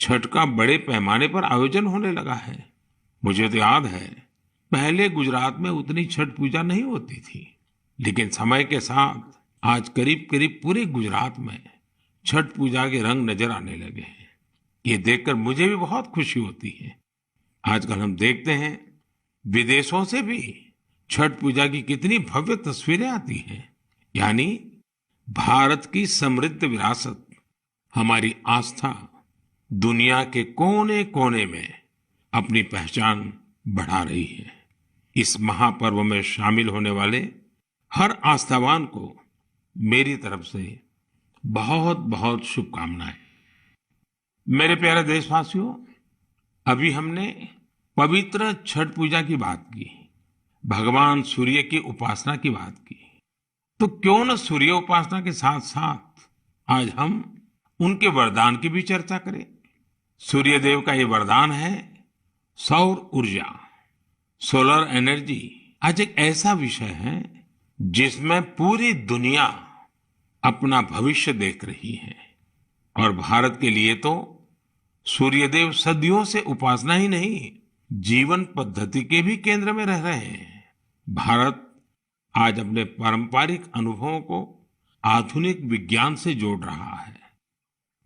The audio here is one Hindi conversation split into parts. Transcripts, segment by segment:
छठ का बड़े पैमाने पर आयोजन होने लगा है। मुझे तो याद है, पहले गुजरात में उतनी छठ पूजा नहीं होती थी, लेकिन समय के साथ आज करीब करीब पूरे गुजरात में छठ पूजा के रंग नजर आने लगे हैं। ये देखकर मुझे भी बहुत खुशी होती है। आजकल हम देखते हैं विदेशों से भी छठ पूजा की कितनी भव्य तस्वीरें आती हैं। यानी भारत की समृद्ध विरासत, हमारी आस्था दुनिया के कोने कोने में अपनी पहचान बढ़ा रही है। इस महापर्व में शामिल होने वाले हर आस्थावान को मेरी तरफ से बहुत बहुत शुभकामनाएं। मेरे प्यारे देशवासियों, अभी हमने पवित्र छठ पूजा की बात की, भगवान सूर्य की उपासना की बात की। तो क्यों न सूर्य उपासना के साथ साथ आज हम उनके वरदान की भी चर्चा करें। सूर्य देव का ये वरदान है सौर ऊर्जा, सोलर एनर्जी। आज एक ऐसा विषय है जिसमें पूरी दुनिया अपना भविष्य देख रही है। और भारत के लिए तो सूर्यदेव सदियों से उपासना ही नहीं, जीवन पद्धति के भी केंद्र में रह रहे हैं। भारत आज अपने पारंपरिक अनुभवों को आधुनिक विज्ञान से जोड़ रहा है।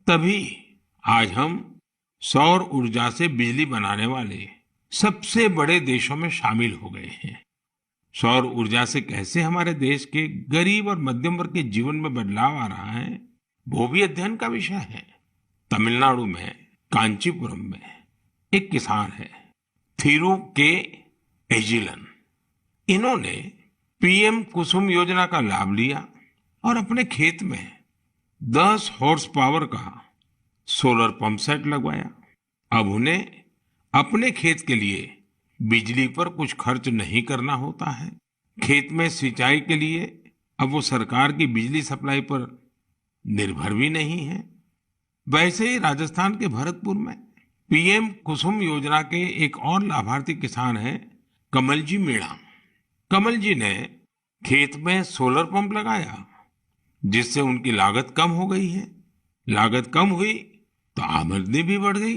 तभी आज हम सौर ऊर्जा से बिजली बनाने वाले सबसे बड़े देशों में शामिल हो गए हैं। सौर ऊर्जा से कैसे हमारे देश के गरीब और मध्यम वर्ग के जीवन में बदलाव आ रहा है, वो भी अध्ययन का विषय है। तमिलनाडु में कांचीपुरम में एक किसान है, थिरु के एजिलन। इन्होंने पीएम कुसुम योजना का लाभ लिया और अपने खेत में 10 हॉर्स पावर का सोलर पंप सेट लगवाया। अब उन्हें अपने खेत के लिए बिजली पर कुछ खर्च नहीं करना होता है। खेत में सिंचाई के लिए अब वो सरकार की बिजली सप्लाई पर निर्भर भी नहीं है। वैसे ही राजस्थान के भरतपुर में पीएम कुसुम योजना के एक और लाभार्थी किसान हैं कमल जी मीणा। कमल जी ने खेत में सोलर पंप लगाया, जिससे उनकी लागत कम हो गई है। लागत कम हुई तो आमदनी भी बढ़ गई।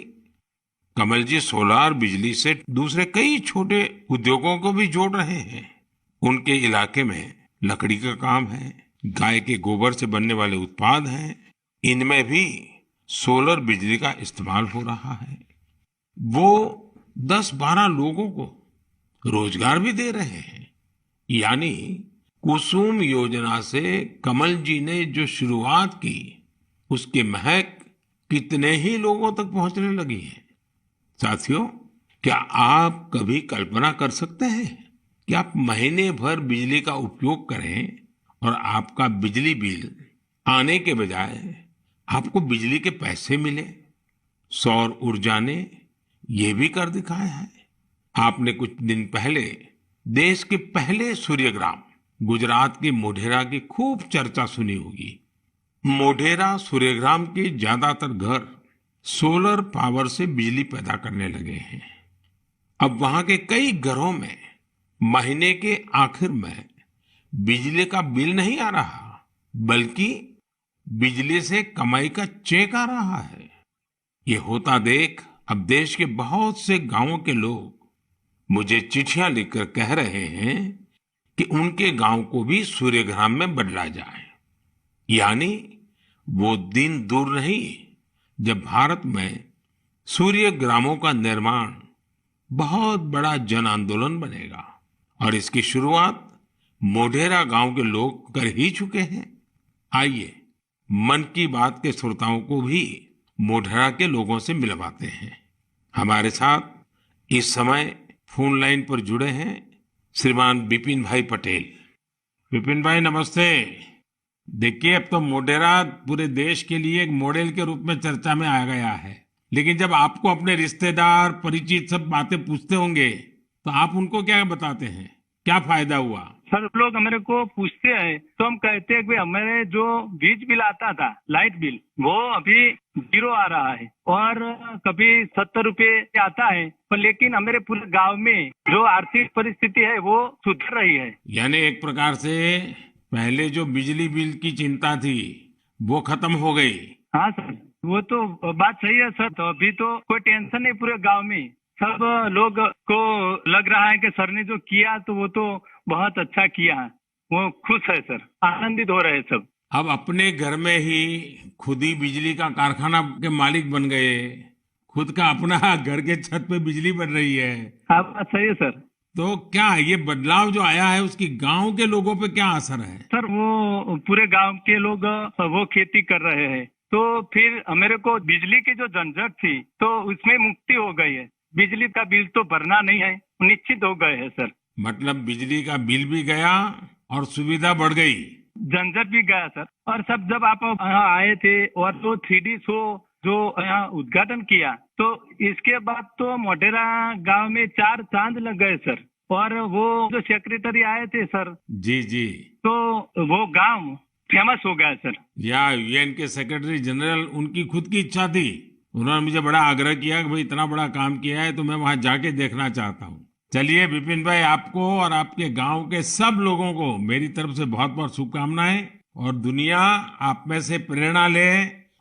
कमल जी सोलार बिजली से दूसरे कई छोटे उद्योगों को भी जोड़ रहे हैं। उनके इलाके में लकड़ी का काम है, गाय के गोबर से बनने वाले उत्पाद हैं, इनमें भी सोलर बिजली का इस्तेमाल हो रहा है। वो 10-12 लोगों को रोजगार भी दे रहे हैं। यानी कुसुम योजना से कमल जी ने जो शुरुआत की, उसकी महक कितने ही लोगों तक पहुंचने लगी है। साथियों, क्या आप कभी कल्पना कर सकते हैं कि आप महीने भर बिजली का उपयोग करें और आपका बिजली बिल आने के बजाय आपको बिजली के पैसे मिले? सौर ऊर्जा ने यह भी कर दिखाया है। आपने कुछ दिन पहले देश के पहले सूर्यग्राम गुजरात के मोढेरा की खूब चर्चा सुनी होगी। मोढेरा सूर्यग्राम के ज्यादातर घर सोलर पावर से बिजली पैदा करने लगे हैं। अब वहां के कई घरों में महीने के आखिर में बिजली का बिल नहीं आ रहा, बल्कि बिजली से कमाई का चेक आ रहा है। ये होता देख अब देश के बहुत से गांवों के लोग मुझे चिट्ठियां लिखकर कह रहे हैं कि उनके गांव को भी सूर्यग्राम में बदला जाए। यानी वो दिन दूर नहीं जब भारत में सूर्य ग्रामों का निर्माण बहुत बड़ा जन आंदोलन बनेगा। और इसकी शुरुआत मोढेरा गांव के लोग कर ही चुके हैं। आइए मन की बात के श्रोताओं को भी मोढेरा के लोगों से मिलवाते हैं। हमारे साथ इस समय फोन लाइन पर जुड़े हैं श्रीमान विपिन भाई पटेल। विपिन भाई नमस्ते। देखिए, अब तो मोढेरा पूरे देश के लिए एक मॉडल के रूप में चर्चा में आ गया है, लेकिन जब आपको अपने रिश्तेदार परिचित सब बातें पूछते होंगे तो आप उनको क्या बताते हैं? क्या फायदा हुआ? सर, लोग हमारे को पूछते हैं तो हम कहते हैं कि हमारे जो बिजली बिल आता था, लाइट बिल, वो अभी 0 आ रहा है और कभी 70 रुपए आता है। पर लेकिन हमारे पूरे गांव में जो आर्थिक परिस्थिति है वो सुधर रही है। यानी एक प्रकार से पहले जो बिजली बिल की चिंता थी वो खत्म हो गई। हाँ सर, वो तो बात सही है सर। तो अभी तो कोई टेंशन नहीं पूरे गांव में। सब लोग को लग रहा है कि सर ने जो किया तो वो तो बहुत अच्छा किया है। वो खुश है सर, आनंदित हो रहे हैं सब। अब अपने घर में ही खुद ही बिजली का कारखाना के मालिक बन गए, खुद का अपना घर के छत पे बिजली बन रही है। आप बात सही है सर। तो क्या ये बदलाव जो आया है उसकी गांव के लोगों पे क्या असर है? सर वो पूरे गांव के लोग वो खेती कर रहे हैं, तो फिर मेरे को बिजली की जो झंझट थी तो उसमें मुक्ति हो गई है। बिजली का बिल तो भरना नहीं है, निश्चित हो गए हैं सर। मतलब बिजली का बिल भी गया और सुविधा बढ़ गई। झंझट भी गया सर। और सब जब आप यहाँ आए थे और तो 3D शो जो यहाँ उद्घाटन किया, तो इसके बाद तो मोटेरा गांव में 4 चांद लग गए सर। और वो जो सेक्रेटरी आए थे सर, जी जी। तो वो गांव फेमस हो गया सर। या यूएन के सेक्रेटरी जनरल, उनकी खुद की इच्छा थी, उन्होंने मुझे बड़ा आग्रह किया कि भाई इतना बड़ा काम किया है तो मैं वहां जाके देखना चाहता हूँ। चलिए विपिन भाई, आपको और आपके गांव के सब लोगों को मेरी तरफ से बहुत बहुत शुभकामनाएं। और दुनिया आप में से प्रेरणा ले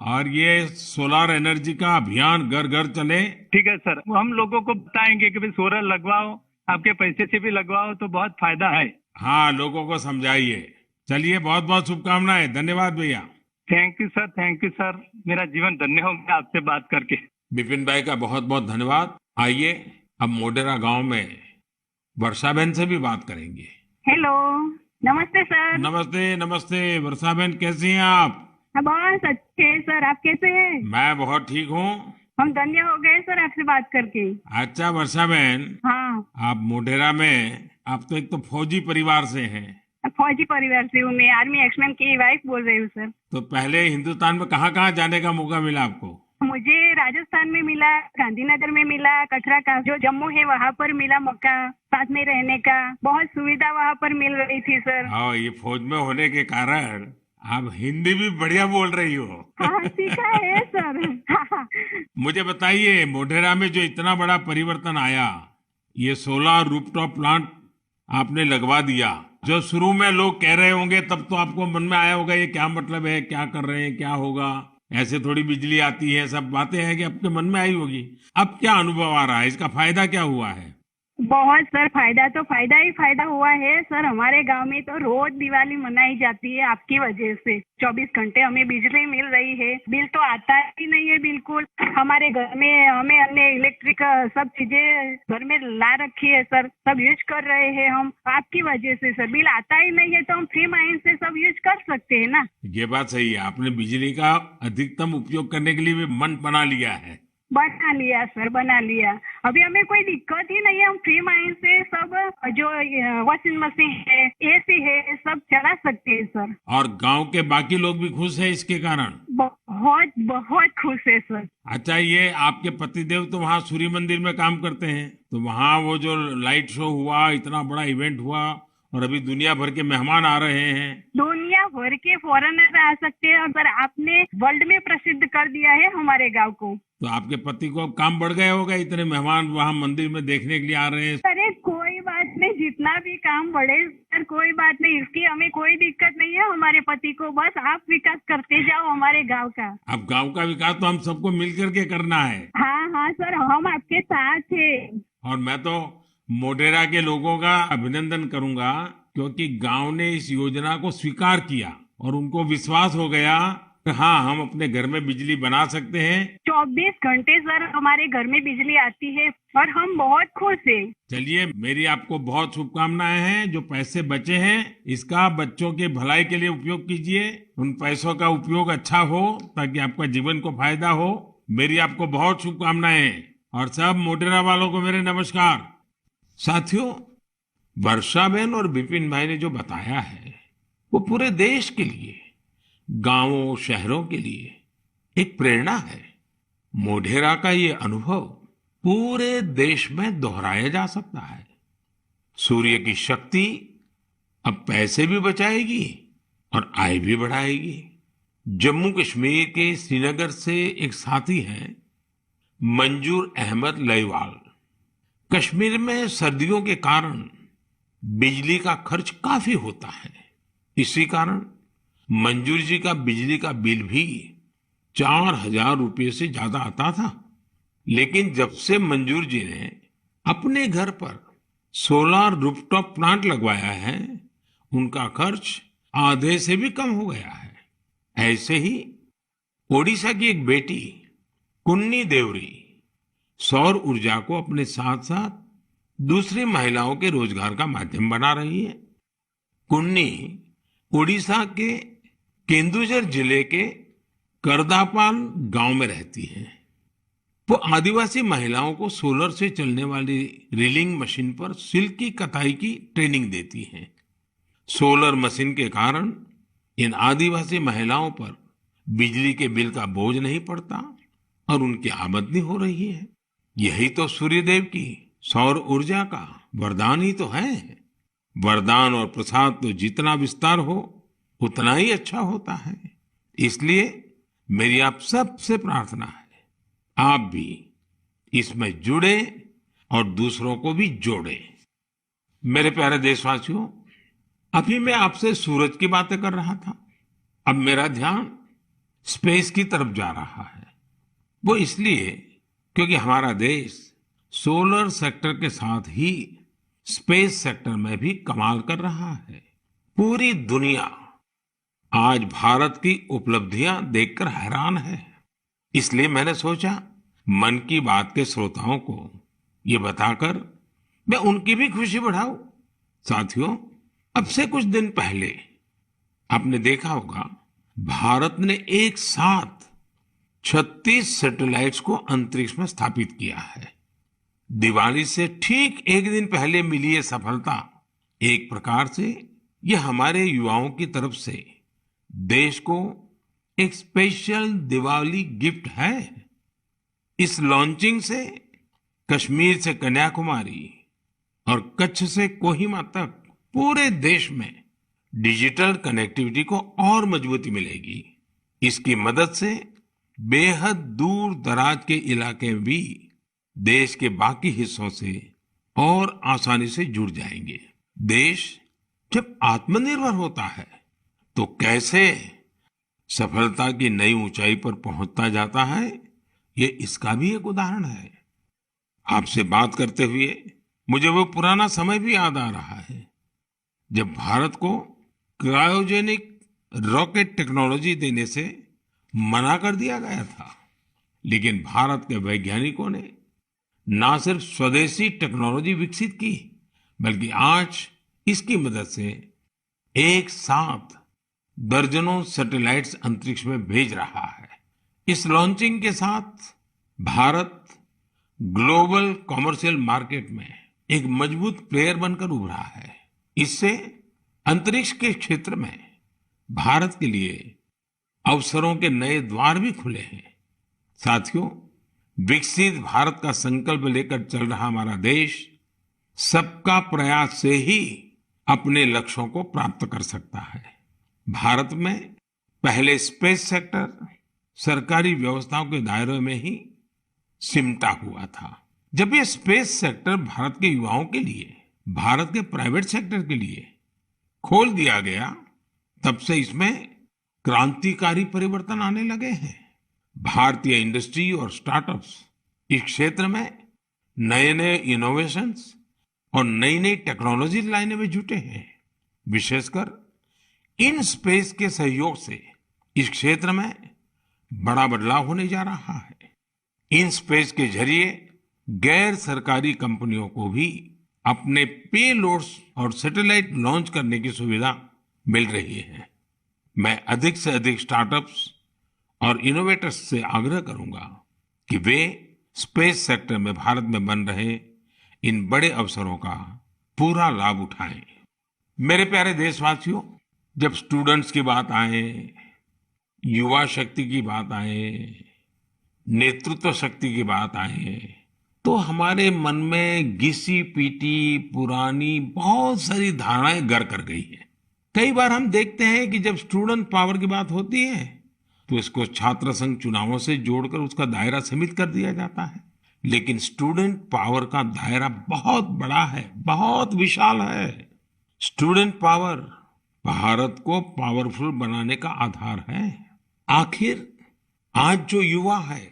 और ये सोलर एनर्जी का अभियान घर घर चले। ठीक है सर, हम लोगों को बताएंगे कि भाई सोलर लगवाओ, आपके पैसे से भी लगवाओ तो बहुत फायदा है। हाँ, लोगों को समझाइए। चलिए, बहुत बहुत शुभकामनाएं। धन्यवाद भैया। Thank you sir, thank you sir. मेरा जीवन धन्य हो गया आपसे बात करके। विपिन भाई का बहुत बहुत धन्यवाद। आइए अब मोढेरा गांव में वर्षा बहन से भी बात करेंगे। हेलो, नमस्ते सर। नमस्ते नमस्ते। वर्षा बहन, कैसी हैं आप? बहुत अच्छे हैं सर, आप कैसे हैं? मैं बहुत ठीक हूँ। हम धन्य हो गए सर आपसे बात करके। अच्छा वर्षा बहन, हाँ, आप मोढेरा में, आप तो एक तो फौजी परिवार से हैं। फौजी परिवार से हूँ मैं, आर्मी एक्समैन की वाइफ बोल रही हूँ सर। तो पहले हिंदुस्तान में कहाँ कहाँ जाने का मौका मिला आपको? मुझे राजस्थान में मिला, गांधीनगर में मिला, कटरा का जो जम्मू है वहाँ पर मिला मौका, साथ में रहने का बहुत सुविधा वहाँ पर मिल रही थी सर। हाँ, ये फौज में होने के कारण आप हिंदी भी बढ़िया बोल रही हो। हाँ, सीखा है सर। हाँ। मुझे बताइए, मोढेरा में जो इतना बड़ा परिवर्तन आया, ये सोलर रूफटॉप प्लांट आपने लगवा दिया, जो शुरू में लोग कह रहे होंगे तब तो आपको मन में आया होगा ये क्या मतलब है, क्या कर रहे हैं, क्या होगा, ऐसे थोड़ी बिजली आती है, सब बातें हैं कि आपके मन में आई होगी। अब क्या अनुभव आ रहा है, इसका फायदा क्या हुआ है? बहुत सर, फायदा तो फायदा ही फायदा हुआ है सर। हमारे गांव में तो रोज दिवाली मनाई जाती है आपकी वजह से। 24 घंटे हमें बिजली मिल रही है, बिल तो आता ही नहीं है बिल्कुल। हमारे घर में हमें अन्य इलेक्ट्रिक सब चीजें घर में ला रखी है सर, सब यूज कर रहे हैं हम आपकी वजह से सर। बिल आता ही नहीं है तो हम फ्री माइंड से सब यूज कर सकते हैं ना। ये बात सही है, आपने बिजली का अधिकतम उपयोग करने के लिए भी मन बना लिया है। बना लिया सर, बना लिया। अभी हमें कोई दिक्कत ही नहीं है, हम फ्री माइंड से सब जो वॉशिंग मशीन है, एसी है, सब चला सकते हैं सर। और गांव के बाकी लोग भी खुश है इसके कारण? बहुत बहुत खुश है सर। अच्छा, ये आपके पतिदेव तो वहाँ सूर्य मंदिर में काम करते हैं, तो वहाँ वो जो लाइट शो हुआ, इतना बड़ा इवेंट हुआ और अभी दुनिया भर के मेहमान आ रहे हैं। दुनिया भर के फॉरेनर आ सकते हैं और सर आपने वर्ल्ड में प्रसिद्ध कर दिया है हमारे गांव को। तो आपके पति को अब काम बढ़ गया होगा, इतने मेहमान वहाँ मंदिर में देखने के लिए आ रहे हैं। अरे कोई बात नहीं, जितना भी काम बढ़े सर, कोई बात नहीं, इसकी हमें कोई दिक्कत नहीं है हमारे पति को। बस आप विकास करते जाओ हमारे गांव का। अब गांव का विकास तो हम सबको मिल करके करना है। हाँ हाँ सर, हम आपके साथ हैं। और मैं तो मोढेरा के लोगों का अभिनंदन करूंगा, क्योंकि गांव ने इस योजना को स्वीकार किया और उनको विश्वास हो गया कि हाँ, हम अपने घर में बिजली बना सकते हैं। 24 घंटे सर हमारे घर में बिजली आती है और हम बहुत खुश हैं। चलिए, मेरी आपको बहुत शुभकामनाएं हैं। जो पैसे बचे हैं इसका बच्चों के भलाई के लिए उपयोग कीजिए। उन पैसों का उपयोग अच्छा हो ताकि आपका जीवन को फायदा हो। मेरी आपको बहुत शुभकामनाएं और सब मोढेरा वालों को मेरे नमस्कार। साथियों, वर्षा बहन और विपिन भाई ने जो बताया है वो पूरे देश के लिए, गांवों शहरों के लिए एक प्रेरणा है। मोढेरा का ये अनुभव पूरे देश में दोहराया जा सकता है। सूर्य की शक्ति अब पैसे भी बचाएगी और आय भी बढ़ाएगी। जम्मू कश्मीर के श्रीनगर से एक साथी हैं मंजूर अहमद लईवाल। कश्मीर में सर्दियों के कारण बिजली का खर्च काफी होता है। इसी कारण मंजूर जी का बिजली का बिल भी 4,000 रुपये से ज्यादा आता था। लेकिन जब से मंजूर जी ने अपने घर पर सोलर रूफटॉप प्लांट लगवाया है, उनका खर्च आधे से भी कम हो गया है। ऐसे ही ओडिशा की एक बेटी कुन्नी देवरी सौर ऊर्जा को अपने साथ साथ दूसरी महिलाओं के रोजगार का माध्यम बना रही है। कुन्नी ओडिशा के केंदुझर जिले के करदापाल गांव में रहती है। वो आदिवासी महिलाओं को सोलर से चलने वाली रीलिंग मशीन पर सिल्क की कताई की ट्रेनिंग देती हैं। सोलर मशीन के कारण इन आदिवासी महिलाओं पर बिजली के बिल का बोझ नहीं पड़ता और उनकी आमदनी हो रही है। यही तो सूर्यदेव की सौर ऊर्जा का वरदान ही तो है। वरदान और प्रसाद तो जितना विस्तार हो उतना ही अच्छा होता है। इसलिए मेरी आप सबसे प्रार्थना है, आप भी इसमें जुड़े और दूसरों को भी जोड़े। मेरे प्यारे देशवासियों, अभी मैं आपसे सूरज की बातें कर रहा था। अब मेरा ध्यान स्पेस की तरफ जा रहा है। वो इसलिए क्योंकि हमारा देश सोलर सेक्टर के साथ ही स्पेस सेक्टर में भी कमाल कर रहा है। पूरी दुनिया आज भारत की उपलब्धियां देखकर हैरान है। इसलिए मैंने सोचा मन की बात के श्रोताओं को ये बताकर मैं उनकी भी खुशी बढ़ाऊं। साथियों, अब से कुछ दिन पहले आपने देखा होगा, भारत ने एक साथ 36 सैटेलाइट्स को अंतरिक्ष में स्थापित किया है। दिवाली से ठीक एक दिन पहले मिली ये सफलता एक प्रकार से ये हमारे युवाओं की तरफ से देश को एक स्पेशल दिवाली गिफ्ट है। इस लॉन्चिंग से कश्मीर से कन्याकुमारी और कच्छ से कोहिमा तक पूरे देश में डिजिटल कनेक्टिविटी को और मजबूती मिलेगी। इसकी मदद से बेहद दूर दराज के इलाके भी देश के बाकी हिस्सों से और आसानी से जुड़ जाएंगे। देश जब आत्मनिर्भर होता है तो कैसे सफलता की नई ऊंचाई पर पहुंचता जाता है, ये इसका भी एक उदाहरण है। आपसे बात करते हुए मुझे वो पुराना समय भी याद आ रहा है जब भारत को क्रायोजेनिक रॉकेट टेक्नोलॉजी देने से मना कर दिया गया था। लेकिन भारत के वैज्ञानिकों ने ना सिर्फ स्वदेशी टेक्नोलॉजी विकसित की, बल्कि आज इसकी मदद से एक साथ दर्जनों सैटेलाइट्स अंतरिक्ष में भेज रहा है। इस लॉन्चिंग के साथ भारत ग्लोबल कॉमर्शियल मार्केट में एक मजबूत प्लेयर बनकर उभरा है। इससे अंतरिक्ष के क्षेत्र में भारत के लिए अवसरों के नए द्वार भी खुले हैं। साथियों, विकसित भारत का संकल्प लेकर चल रहा हमारा देश सबका प्रयास से ही अपने लक्ष्यों को प्राप्त कर सकता है। भारत में पहले स्पेस सेक्टर सरकारी व्यवस्थाओं के दायरे में ही सिमटा हुआ था। जब ये स्पेस सेक्टर भारत के युवाओं के लिए, भारत के प्राइवेट सेक्टर के लिए खोल दिया गया, तब से इसमें क्रांतिकारी परिवर्तन आने लगे हैं। भारतीय इंडस्ट्री और स्टार्टअप्स इस क्षेत्र में नए नए इनोवेशंस और नई नई टेक्नोलॉजी लाने में जुटे हैं। विशेषकर इन स्पेस के सहयोग से इस क्षेत्र में बड़ा बदलाव होने जा रहा है। इन स्पेस के जरिए गैर सरकारी कंपनियों को भी अपने पेलोड्स और सैटेलाइट लॉन्च करने की सुविधा मिल रही है। मैं अधिक से अधिक स्टार्टअप्स और इनोवेटर्स से आग्रह करूंगा कि वे स्पेस सेक्टर में भारत में बन रहे इन बड़े अवसरों का पूरा लाभ उठाएं। मेरे प्यारे देशवासियों, जब स्टूडेंट्स की बात आए, युवा शक्ति की बात आए, नेतृत्व शक्ति की बात आए, तो हमारे मन में घिसी पीटी पुरानी बहुत सारी धारणाएं घर कर गई है। कई बार हम देखते हैं कि जब स्टूडेंट पावर की बात होती है तो इसको छात्र संघ चुनावों से जोड़कर उसका दायरा सीमित कर दिया जाता है। लेकिन स्टूडेंट पावर का दायरा बहुत बड़ा है, बहुत विशाल है। स्टूडेंट पावर भारत को पावरफुल बनाने का आधार है। आखिर आज जो युवा है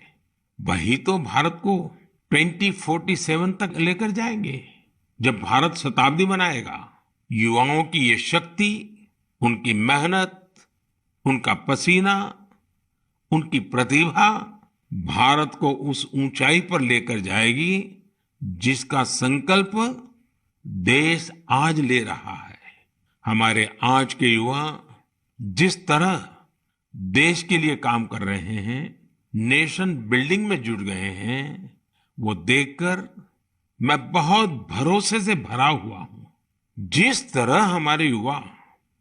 वही तो भारत को 2047 तक लेकर जाएंगे। जब भारत शताब्दी मनाएगा, युवाओं की ये शक्ति, उनकी मेहनत, उनका पसीना, उनकी प्रतिभा भारत को उस ऊंचाई पर लेकर जाएगी जिसका संकल्प देश आज ले रहा है। हमारे आज के युवा जिस तरह देश के लिए काम कर रहे हैं, नेशन बिल्डिंग में जुट गए हैं, वो देखकर मैं बहुत भरोसे से भरा हुआ हूं। जिस तरह हमारे युवा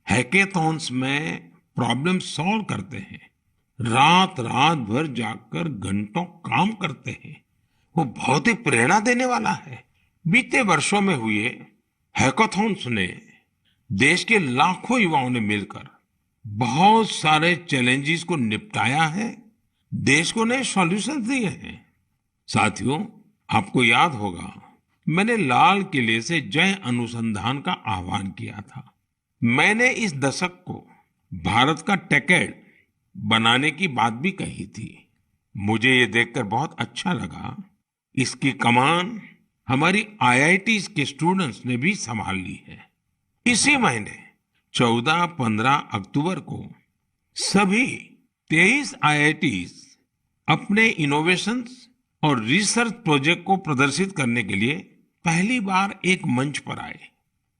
हैकेथॉन्स में प्रॉब्लम सॉल्व करते हैं, रात रात भर जाकर घंटों काम करते हैं, वो बहुत ही प्रेरणा देने वाला है। बीते वर्षों में हुए हैकेथॉन्स ने देश के लाखों युवाओं ने मिलकर बहुत सारे चैलेंजेस को निपटाया है, देश को नए सॉल्यूशन दिए हैं। साथियों, आपको याद होगा मैंने लाल किले से जय अनुसंधान का आह्वान किया था। मैंने इस दशक को भारत का टेकेड बनाने की बात भी कही थी। मुझे ये देखकर बहुत अच्छा लगा। इसकी कमान हमारी आईआईटीज के स्टूडेंट्स ने भी संभाल ली है। इसी महीने 14-15 अक्टूबर को सभी 23 आईआईटीज अपने इनोवेशंस और रिसर्च प्रोजेक्ट को प्रदर्शित करने के लिए पहली बार एक मंच पर आए।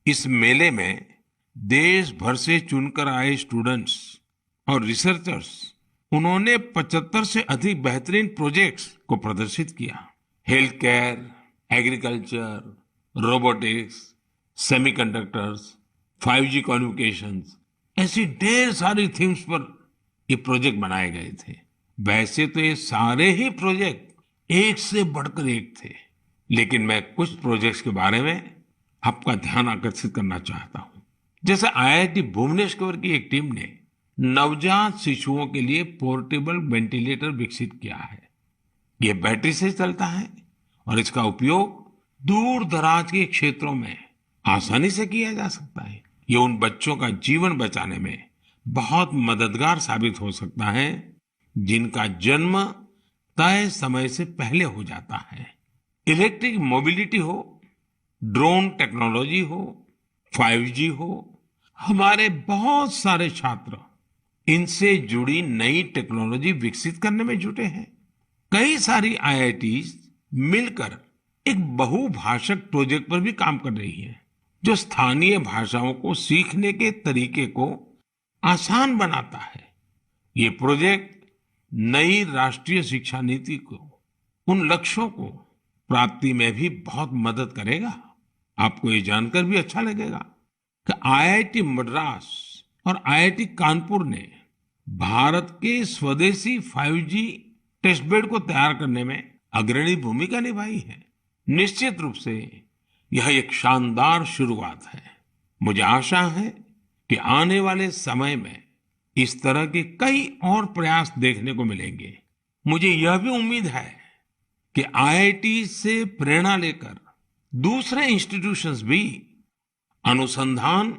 इस मेले में देश भर से चुनकर आए स्टूडेंट्स और रिसर्चर्स, उन्होंने 75 से अधिक बेहतरीन प्रोजेक्ट्स को प्रदर्शित किया। Health care, agriculture, robotics, semiconductors, 5G communications, ऐसी ढेर सारी थीम्स पर ये प्रोजेक्ट बनाए गए थे। वैसे तो ये सारे ही प्रोजेक्ट एक से बढ़कर एक थे, लेकिन मैं कुछ प्रोजेक्ट्स के बारे में आपका ध्यान आकर्षित करना चाहता हूं। जैसे आईआईटी भुवनेश्वर की एक टीम ने नवजात शिशुओं के लिए पोर्टेबल वेंटिलेटर विकसित किया है। ये बैटरी से चलता है और इसका उपयोग दूर दराज के क्षेत्रों में आसानी से किया जा सकता है। ये उन बच्चों का जीवन बचाने में बहुत मददगार साबित हो सकता है जिनका जन्म तय समय से पहले हो जाता है। इलेक्ट्रिक मोबिलिटी हो, ड्रोन टेक्नोलॉजी हो, 5G हो, हमारे बहुत सारे छात्र इनसे जुड़ी नई टेक्नोलॉजी विकसित करने में जुटे हैं। कई सारी आईआईटीज मिलकर एक बहुभाषक प्रोजेक्ट पर भी काम कर रही है, जो स्थानीय भाषाओं को सीखने के तरीके को आसान बनाता है। ये प्रोजेक्ट नई राष्ट्रीय शिक्षा नीति को, उन लक्ष्यों को प्राप्ति में भी बहुत मदद करेगा। आपको ये जानकर भी अच्छा लगेगा कि आईआईटी मद्रास और आईआईटी कानपुर ने भारत के स्वदेशी 5G टेस्ट बेड को तैयार करने में अग्रणी भूमिका निभाई है। निश्चित रूप से यह एक शानदार शुरुआत है। मुझे आशा है कि आने वाले समय में इस तरह के कई और प्रयास देखने को मिलेंगे। मुझे यह भी उम्मीद है कि आईआईटी से प्रेरणा लेकर दूसरे इंस्टीट्यूशंस भी अनुसंधान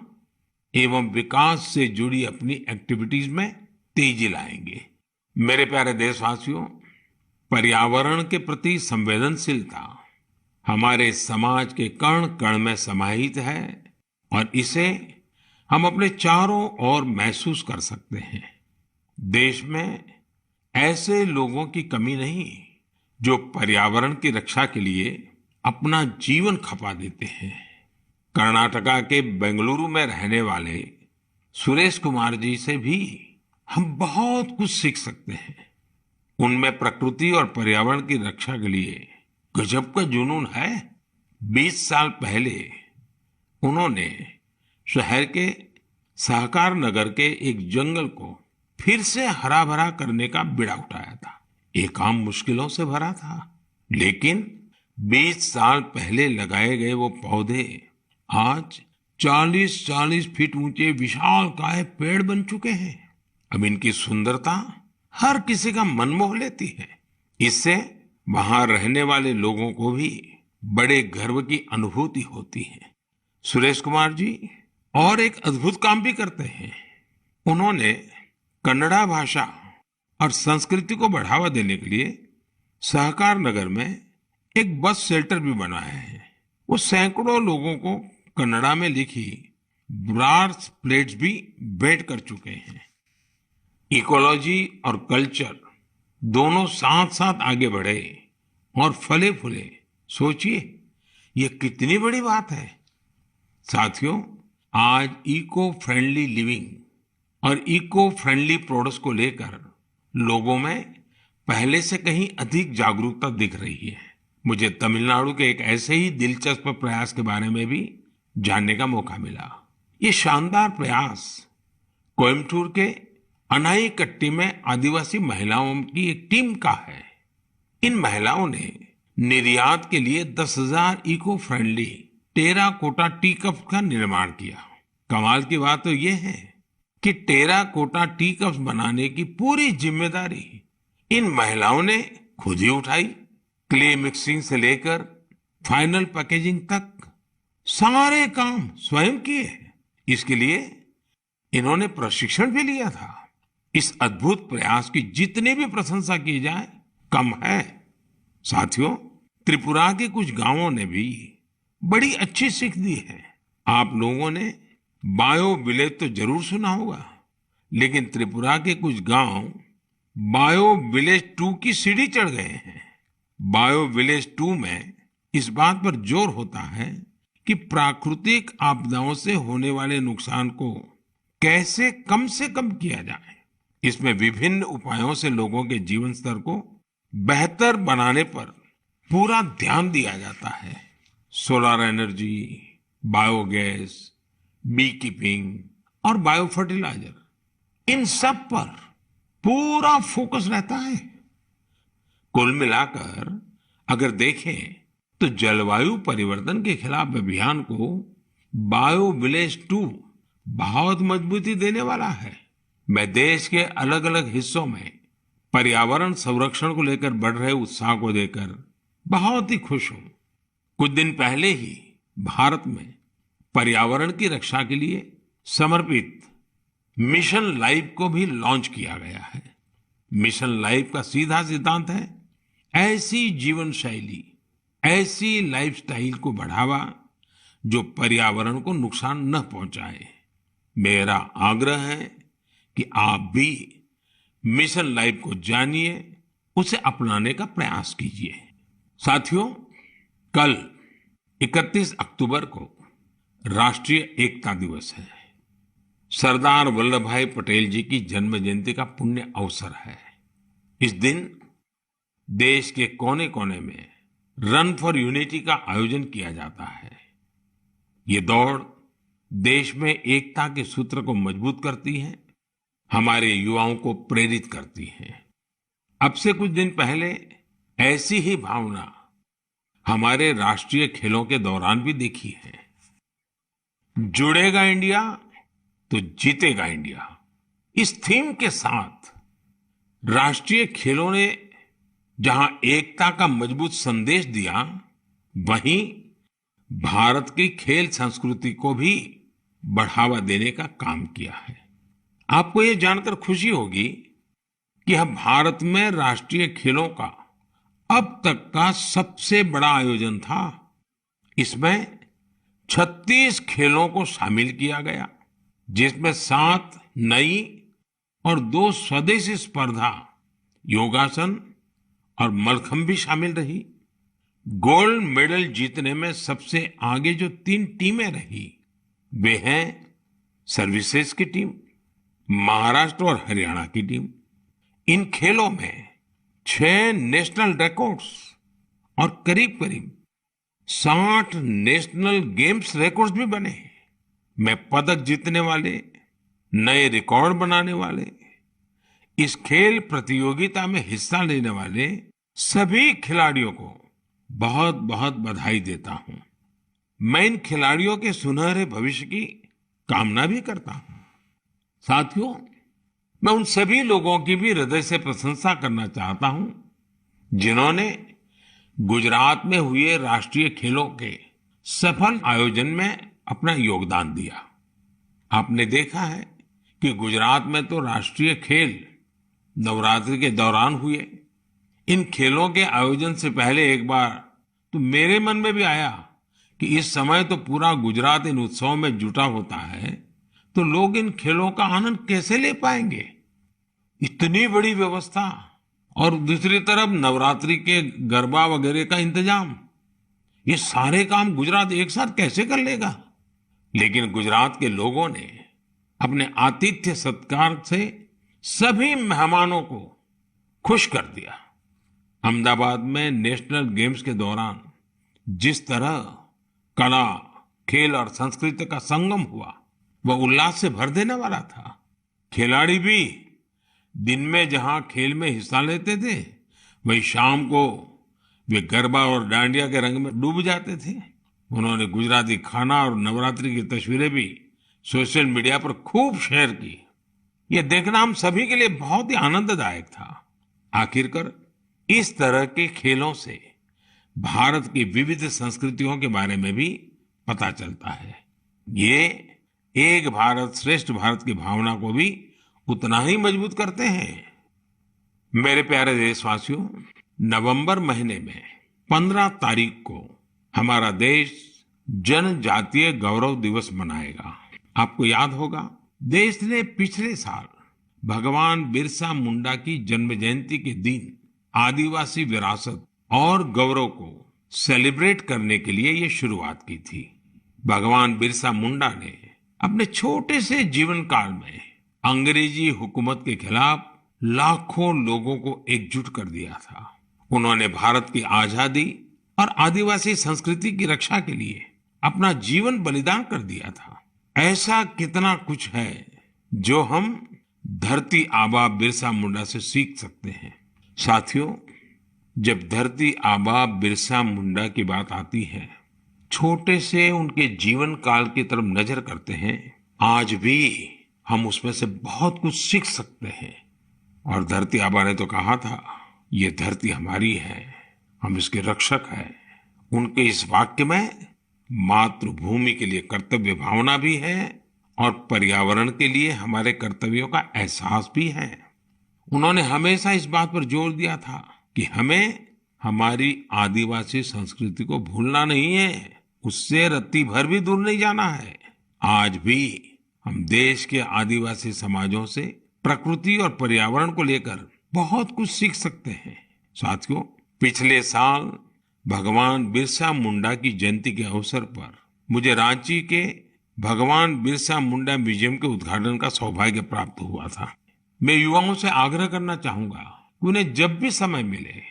एवं विकास से जुड़ी अपनी एक्टिविटीज में तेजी लाएंगे। मेरे प्यारे देशवासियों, पर्यावरण के प्रति संवेदनशीलता हमारे समाज के कण कण में समाहित है और इसे हम अपने चारों ओर महसूस कर सकते हैं। देश में ऐसे लोगों की कमी नहीं जो पर्यावरण की रक्षा के लिए अपना जीवन खपा देते हैं। कर्नाटका के बेंगलुरु में रहने वाले सुरेश कुमार जी से भी हम बहुत कुछ सीख सकते हैं। उनमें प्रकृति और पर्यावरण की रक्षा के लिए गजब का जुनून है। 20 साल पहले उन्होंने शहर के सहकार नगर के एक जंगल को फिर से हरा भरा करने का बीड़ा उठाया था। ये काम मुश्किलों से भरा था, लेकिन 20 साल पहले लगाए गए वो पौधे आज 40-40 फीट ऊंचे विशालकाय पेड़ बन चुके हैं। अब इनकी सुंदरता हर किसी का मन मोह लेती है। इससे वहां रहने वाले लोगों को भी बड़े गर्व की अनुभूति होती है। सुरेश कुमार जी और एक अद्भुत काम भी करते हैं। उन्होंने कन्नड़ा भाषा और संस्कृति को बढ़ावा देने के लिए सहकार नगर में एक बस शेल्टर भी बनाया है। वो सैकड़ों लोगों को कन्नड़ा में लिखी ब्रास प्लेट्स भी भेंट कर चुके हैं। इकोलॉजी और कल्चर दोनों साथ साथ आगे बढ़े और फले फूले, सोचिए ये कितनी बड़ी बात है। साथियों, आज इको फ्रेंडली लिविंग और इको फ्रेंडली प्रोडक्ट्स को लेकर लोगों में पहले से कहीं अधिक जागरूकता दिख रही है। मुझे तमिलनाडु के एक ऐसे ही दिलचस्प प्रयास के बारे में भी जानने का मौका मिला। ये शानदार प्रयास कोयम्बटूर के अनाईकट्टी में आदिवासी महिलाओं की एक टीम का है। इन महिलाओं ने निर्यात के लिए 10,000 eco friendly terracotta tea cup का निर्माण किया। कमाल की बात तो ये है कि टेराकोटा टी कप्स बनाने की पूरी जिम्मेदारी इन महिलाओं ने खुद ही उठाई। क्ले मिक्सिंग से लेकर फाइनल पैकेजिंग तक सारे काम स्वयं किए। इसके लिए इन्होंने प्रशिक्षण भी लिया था। इस अद्भुत प्रयास की जितनी भी प्रशंसा की जाए कम है। साथियों, त्रिपुरा के कुछ गांवों ने भी बड़ी अच्छी सीख दी है। आप लोगों ने बायो विलेज तो जरूर सुना होगा, लेकिन त्रिपुरा के कुछ गांव बायो विलेज 2 की सीढ़ी चढ़ गए हैं। बायो विलेज 2 में इस बात पर जोर होता है कि प्राकृतिक आपदाओं से होने वाले नुकसान को कैसे कम से कम किया जाए। इसमें विभिन्न उपायों से लोगों के जीवन स्तर को बेहतर बनाने पर पूरा ध्यान दिया जाता है। Solar energy, biogas, beekeeping और बायो फर्टिलाइजर, इन सब पर पूरा फोकस रहता है। कुल मिलाकर अगर देखें तो जलवायु परिवर्तन के खिलाफ अभियान को बायो विलेज 2 बहुत मजबूती देने वाला है। मैं देश के अलग अलग हिस्सों में पर्यावरण संरक्षण को लेकर बढ़ रहे उत्साह को देखकर बहुत ही खुश हूं। कुछ दिन पहले ही भारत में पर्यावरण की रक्षा के लिए समर्पित मिशन लाइफ को भी लॉन्च किया गया है। मिशन लाइफ का सीधा सिद्धांत है ऐसी जीवन शैली, ऐसी लाइफस्टाइल को बढ़ावा जो पर्यावरण को नुकसान न पहुंचाए। मेरा आग्रह है कि आप भी मिशन लाइफ को जानिए, उसे अपनाने का प्रयास कीजिए। साथियों, कल 31 अक्टूबर को राष्ट्रीय एकता दिवस है। सरदार वल्लभ भाई पटेल जी की जन्म जयंती का पुण्य अवसर है। इस दिन देश के कोने कोने में रन फॉर यूनिटी का आयोजन किया जाता है। ये दौड़ देश में एकता के सूत्र को मजबूत करती है, हमारे युवाओं को प्रेरित करती है। अब से कुछ दिन पहले ऐसी ही भावना हमारे राष्ट्रीय खेलों के दौरान भी देखी है। जुड़ेगा इंडिया तो जीतेगा इंडिया, इस थीम के साथ राष्ट्रीय खेलों ने जहां एकता का मजबूत संदेश दिया, वहीं भारत की खेल संस्कृति को भी बढ़ावा देने का काम किया है। आपको ये जानकर खुशी होगी कि यह भारत में राष्ट्रीय खेलों का अब तक का सबसे बड़ा आयोजन था। इसमें 36 खेलों को शामिल किया गया, जिसमें 7 नई और 2 स्वदेशी स्पर्धा योगासन और मलखंब भी शामिल रही। गोल्ड मेडल जीतने में सबसे आगे जो 3 टीमें रही, वे हैं सर्विसेज की टीम, महाराष्ट्र और हरियाणा की टीम। इन खेलों में 6 नेशनल रिकॉर्ड्स और करीब करीब 60 नेशनल गेम्स रिकॉर्ड्स भी बने। मैं पदक जीतने वाले, नए रिकॉर्ड बनाने वाले, इस खेल प्रतियोगिता में हिस्सा लेने वाले सभी खिलाड़ियों को बहुत बहुत बधाई देता हूं। मैं इन खिलाड़ियों के सुनहरे भविष्य की कामना भी करता हूं। साथियों, मैं उन सभी लोगों की भी हृदय से प्रशंसा करना चाहता हूं जिन्होंने गुजरात में हुए राष्ट्रीय खेलों के सफल आयोजन में अपना योगदान दिया। आपने देखा है कि गुजरात में तो राष्ट्रीय खेल नवरात्रि के दौरान हुए। इन खेलों के आयोजन से पहले एक बार तो मेरे मन में भी आया कि इस समय तो पूरा गुजरात इन उत्सवों में जुटा होता है, तो लोग इन खेलों का आनंद कैसे ले पाएंगे? इतनी बड़ी व्यवस्था और दूसरी तरफ नवरात्रि के गरबा वगैरह का इंतजाम, ये सारे काम गुजरात एक साथ कैसे कर लेगा? लेकिन गुजरात के लोगों ने अपने आतिथ्य सत्कार से सभी मेहमानों को खुश कर दिया। अहमदाबाद में नेशनल गेम्स के दौरान जिस तरह कला, खेल और संस्कृति का संगम हुआ, वह उल्लास से भर देने वाला था। खिलाड़ी भी दिन में जहां खेल में हिस्सा लेते थे, वही शाम को वे गरबा और डांडिया के रंग में डूब जाते थे। उन्होंने गुजराती खाना और नवरात्रि की तस्वीरें भी सोशल मीडिया पर खूब शेयर की। ये देखना हम सभी के लिए बहुत ही आनंददायक था। आखिरकार इस तरह के खेलों से भारत की विविध संस्कृतियों के बारे में भी पता चलता है। ये एक भारत श्रेष्ठ भारत की भावना को भी उतना ही मजबूत करते हैं। मेरे प्यारे देशवासियों, नवंबर महीने में 15 तारीख को हमारा देश जनजातीय गौरव दिवस मनाएगा। आपको याद होगा, देश ने पिछले साल भगवान बिरसा मुंडा की जन्म जयंती के दिन आदिवासी विरासत और गौरव को सेलिब्रेट करने के लिए ये शुरुआत की थी। भगवान बिरसा मुंडा ने अपने छोटे से जीवन काल में अंग्रेजी हुकूमत के खिलाफ लाखों लोगों को एकजुट कर दिया था। उन्होंने भारत की आजादी और आदिवासी संस्कृति की रक्षा के लिए अपना जीवन बलिदान कर दिया था। ऐसा कितना कुछ है जो हम धरती आबा बिरसा मुंडा से सीख सकते हैं। साथियों, जब धरती आबा बिरसा मुंडा की बात आती है, छोटे से उनके जीवन काल की तरफ नजर करते हैं, आज भी हम उसमें से बहुत कुछ सीख सकते हैं। और धरती आबा ने तो कहा था, ये धरती हमारी है, हम इसके रक्षक हैं। उनके इस वाक्य में मातृभूमि के लिए कर्तव्य भावना भी है और पर्यावरण के लिए हमारे कर्तव्यों का एहसास भी है। उन्होंने हमेशा इस बात पर जोर दिया था कि हमें हमारी आदिवासी संस्कृति को भूलना नहीं है, उससे रत्ती भर भी दूर नहीं जाना है। आज भी हम देश के आदिवासी समाजों से प्रकृति और पर्यावरण को लेकर बहुत कुछ सीख सकते हैं। साथियों, पिछले साल भगवान बिरसा मुंडा की जयंती के अवसर पर मुझे रांची के भगवान बिरसा मुंडा म्यूजियम के उद्घाटन का सौभाग्य प्राप्त हुआ था। मैं युवाओं से आग्रह करना चाहूंगा कि उन्हें जब भी समय मिले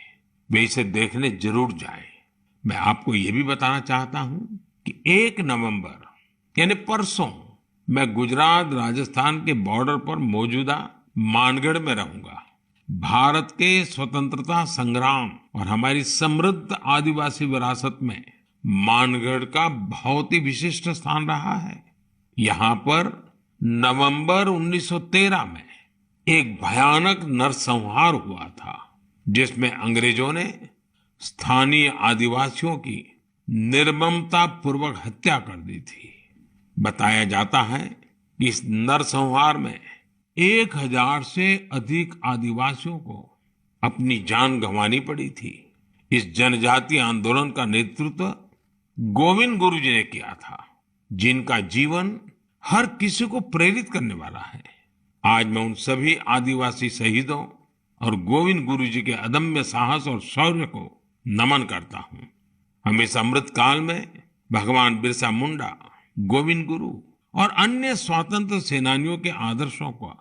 वे इसे देखने जरूर जाएं। मैं आपको ये भी बताना चाहता हूं कि 1 नवंबर यानी परसों मैं गुजरात राजस्थान के बॉर्डर पर मौजूदा मानगढ़ में रहूंगा। भारत के स्वतंत्रता संग्राम और हमारी समृद्ध आदिवासी विरासत में मानगढ़ का बहुत ही विशिष्ट स्थान रहा है। यहाँ पर नवंबर 1913 में एक भयानक नरसंहार हुआ था, जिसमें अंग्रेजों ने स्थानीय आदिवासियों की निर्ममता पूर्वक हत्या कर दी थी। बताया जाता है कि इस नरसंहार में 1000 से अधिक आदिवासियों को अपनी जान गंवानी पड़ी थी। इस जनजातीय आंदोलन का नेतृत्व गोविंद गुरु जी ने किया था, जिनका जीवन हर किसी को प्रेरित करने वाला है। आज मैं उन सभी आदिवासी शहीदों और गोविंद गुरु जी के अदम्य साहस और शौर्य को नमन करता हूँ। हम इस अमृत काल में भगवान बिरसा मुंडा, गोविंद गुरु और अन्य स्वतंत्र सेनानियों के आदर्शों का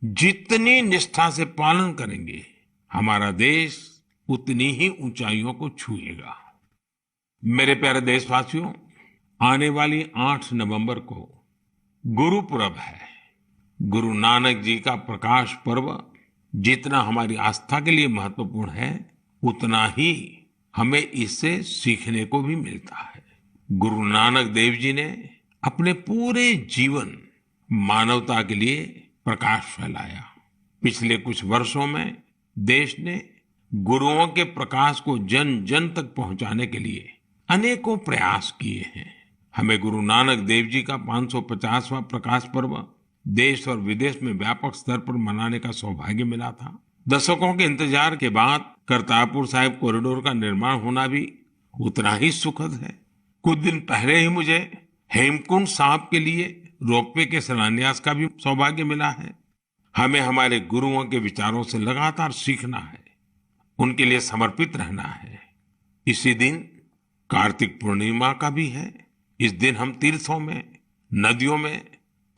जितनी निष्ठा से पालन करेंगे, हमारा देश उतनी ही ऊंचाइयों को छुएगा। मेरे प्यारे देशवासियों, आने वाली 8 नवंबर को गुरुपुरब है। गुरु नानक जी का प्रकाश पर्व जितना हमारी आस्था के लिए महत्वपूर्ण है, उतना ही हमें इससे सीखने को भी मिलता है। गुरु नानक देव जी ने अपने पूरे जीवन मानवता के लिए प्रकाश फैलाया। पिछले कुछ वर्षों में देश ने गुरुओं के प्रकाश को जन जन तक पहुंचाने के लिए अनेकों प्रयास किए हैं। हमें गुरु नानक देव जी का 550वां प्रकाश पर्व देश और विदेश में व्यापक स्तर पर मनाने का सौभाग्य मिला था। दशकों के इंतजार के बाद करतारपुर साहिब कॉरिडोर का निर्माण होना भी उतना ही सुखद है। कुछ दिन पहले ही मुझे हेमकुंड साहिब के लिए रोपवे के शिलान्यास का भी सौभाग्य मिला है। हमें हमारे गुरुओं के विचारों से लगातार सीखना है, उनके लिए समर्पित रहना है। इसी दिन कार्तिक पूर्णिमा का भी है। इस दिन हम तीर्थों में, नदियों में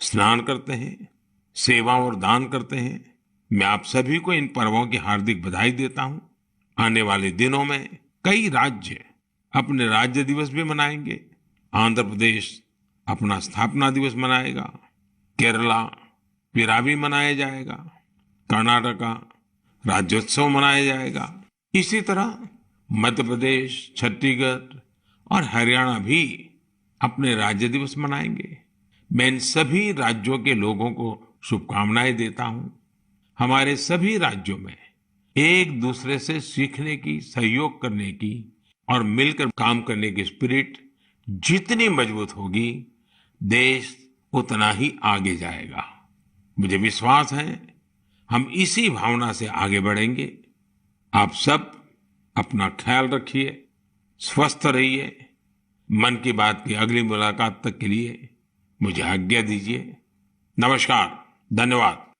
स्नान करते हैं, सेवा और दान करते हैं। मैं आप सभी को इन पर्वों की हार्दिक बधाई देता हूं। आने वाले दिनों में कई राज्य अपने राज्य दिवस भी मनाएंगे। आंध्र प्रदेश अपना स्थापना दिवस मनाएगा, केरला पिरावी मनाया जाएगा, कर्नाटका राज्योत्सव मनाया जाएगा। इसी तरह मध्य प्रदेश, छत्तीसगढ़ और हरियाणा भी अपने राज्य दिवस मनाएंगे। मैं इन सभी राज्यों के लोगों को शुभकामनाएं देता हूं। हमारे सभी राज्यों में एक दूसरे से सीखने की, सहयोग करने की और मिलकर काम करने की स्पिरिट जितनी मजबूत होगी, देश उतना ही आगे जाएगा। मुझे विश्वास है हम इसी भावना से आगे बढ़ेंगे। आप सब अपना ख्याल रखिए, स्वस्थ रहिए। मन की बात की अगली मुलाकात तक के लिए मुझे आज्ञा दीजिए। नमस्कार, धन्यवाद।